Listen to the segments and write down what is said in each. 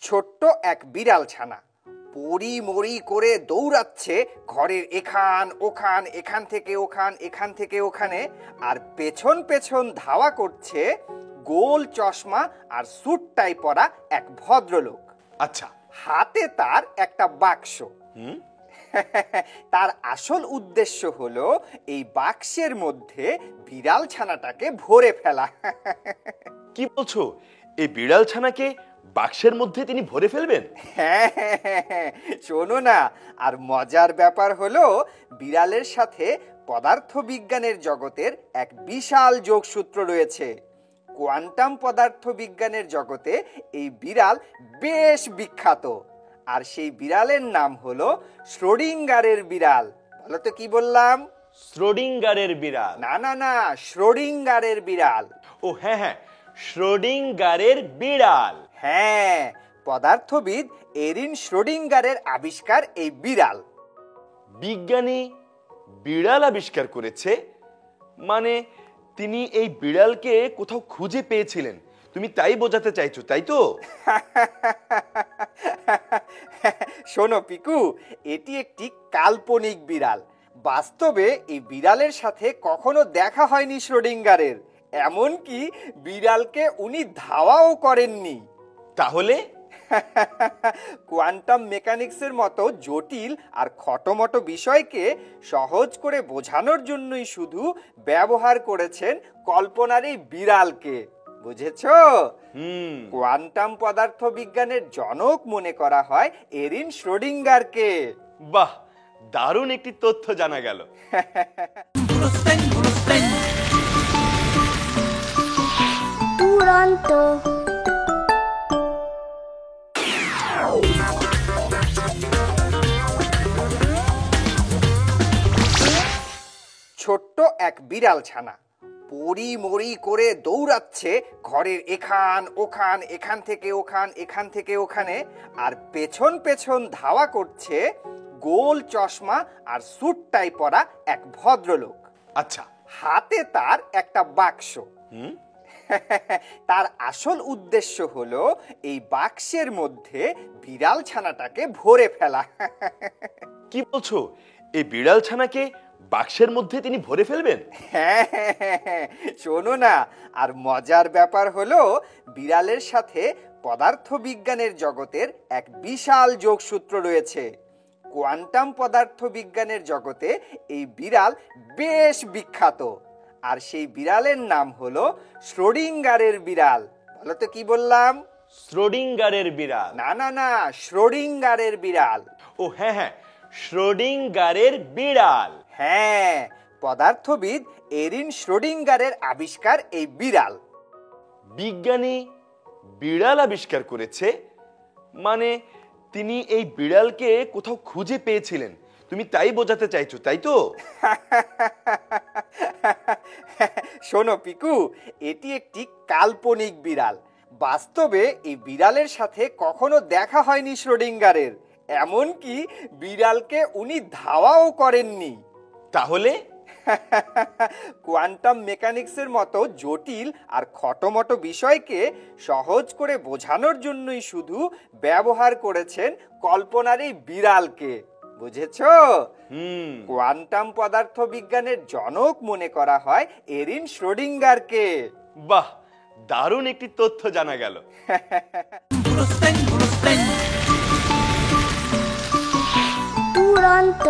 ছোট্ট এক বিড়াল ছানা পড়ি মরি করে দৌড়াচ্ছে ঘরের এখান ওখান, এখান থেকে ওখান, এখান থেকে ওখানে, আর পেছন পেছন ধাওয়া করছে গোল চশমা আর স্যুট টাই পরা এক ভদ্রলোক। আচ্ছা, হাতে তার একটা বাক্স। তার আসল উদ্দেশ্য হলো এই বাক্সের মধ্যে বিড়াল ছানাটাকে ভরে ফেলা। কি বলছো? এই বিড়াল ছানাকে বাক্সের মধ্যে তিনি ভরে ফেলবেন? হ্যাঁ, শোনো না, আর মজার ব্যাপার হলো বিড়ালের সাথে পদার্থবিজ্ঞানের জগতের এক বিশাল যোগসূত্র রয়েছে। কোয়ান্টাম পদার্থবিজ্ঞানের জগতে এই বিড়াল বেশ বিখ্যাত, আর সেই বিড়ালের নাম হলো শ্রোডিঙ্গারের বিড়াল। বলো তো কি বললাম? শ্রোডিঙ্গারের বিড়াল? না না না, শ্রোডিঙ্গারের বিড়াল। ও হ্যাঁ হ্যাঁ, শ্রোডিঙ্গারের বিড়াল। হ্যাঁ, পদার্থবিদ এরিন শ্রোডিঙ্গারের আবিষ্কার এই বিড়াল। বিজ্ঞানী বিড়াল আবিষ্কার করেছে মানে তিনি এই বিড়ালকে কোথাও খুঁজে পেয়েছিলেন, তুমি তাই বোঝাতে চাইছো, তাই তো? শোনো পিকু, এটি একটি কাল্পনিক বিড়াল। বাস্তবে এই বিড়ালের সাথে কখনো দেখা হয়নি শ্রোডিঙ্গারের, এমনকি বিড়ালকে উনি ধাওয়াও করেননি। তাহলে কোয়ান্টাম মেকানিক্সের মতো জটিল আর খটোমটো বিষয়কে সহজ করে বোঝানোর জন্যই শুধু ব্যবহার করেছেন কল্পনার এই বিড়ালকে। বুঝেছো? কোয়ান্টাম পদার্থবিজ্ঞানের জনক মনে করা হয় এরিন শ্রোডিঙ্গারকে। বাহ, দারুণ একটি তথ্য জানা গেল। দুরন্ত। ছোট্ট এক বিড়াল ছানা পড়ি মরি করে দৌড়াচ্ছে ঘরের এখান ওখান, এখান থেকে ওখান, এখান থেকে ওখানে, আর পেছন পেছন ধাওয়া করছে গোল চশমা আর স্যুট টাই পরা এক ভদ্রলোক। আচ্ছা, হাতে তার একটা বাক্স। তার আসল উদ্দেশ্য হলো এই বাক্সের মধ্যে বিড়াল ছানাটাকে ভরে ফেলা। কি বলছো? এই বিড়াল ছানাকে বাক্সের মধ্যে তিনি ভরে ফেলবেন? হ্যাঁ, শোনো না, আর মজার ব্যাপার হলো বিড়ালের সাথে পদার্থবিজ্ঞানের জগতের এক বিশাল যোগসূত্র রয়েছে। কোয়ান্টাম পদার্থবিজ্ঞানের জগতে এই বিড়াল বেশ বিখ্যাত, আর সেই বিড়ালের নাম হলো শ্রোডিঙ্গারের বিড়াল। বলো তো কি বললাম? শ্রোডিঙ্গারের বিড়াল? না না না, শ্রোডিঙ্গারের বিড়াল। ও হ্যাঁ হ্যাঁ, শ্রোডিঙ্গারের বিড়াল। হ্যাঁ, পদার্থবিদ এরিন শ্রোডিঙ্গারের আবিষ্কার এই বিড়াল। বিজ্ঞানী বিড়াল আবিষ্কার করেছে মানে তিনি এই বিড়ালকে কোথাও খুঁজে পেয়েছিলেন, তুমি তাই বোঝাতে চাইছো, তাই তো? শোনো পিকু, এটি একটি কাল্পনিক বিড়াল। বাস্তবে এই বিড়ালের সাথে কখনো দেখা হয়নি শ্রোডিঙ্গারের, এমনকি বিড়ালকে উনি ধাওয়াও করেননি। তাহলে কোয়ান্টাম মেকানিক্সের মতো জটিল আর খটোমটো বিষয়কে সহজ করে বোঝানোর জন্যই শুধু ব্যবহার করেছেন কল্পনার এই বিড়ালকে। বুঝেছো? কোয়ান্টাম পদার্থবিজ্ঞানের জনক মনে করা হয় এরিন শ্রোডিঙ্গারকে। বাহ, দারুণ একটি তথ্য জানা গেল। দুরন্ত।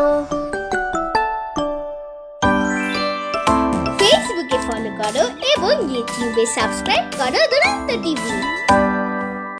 ফেসবুকে ফলো করো এবং ইউটিউবে সাবস্ক্রাইব করো দুরন্ত টিভি।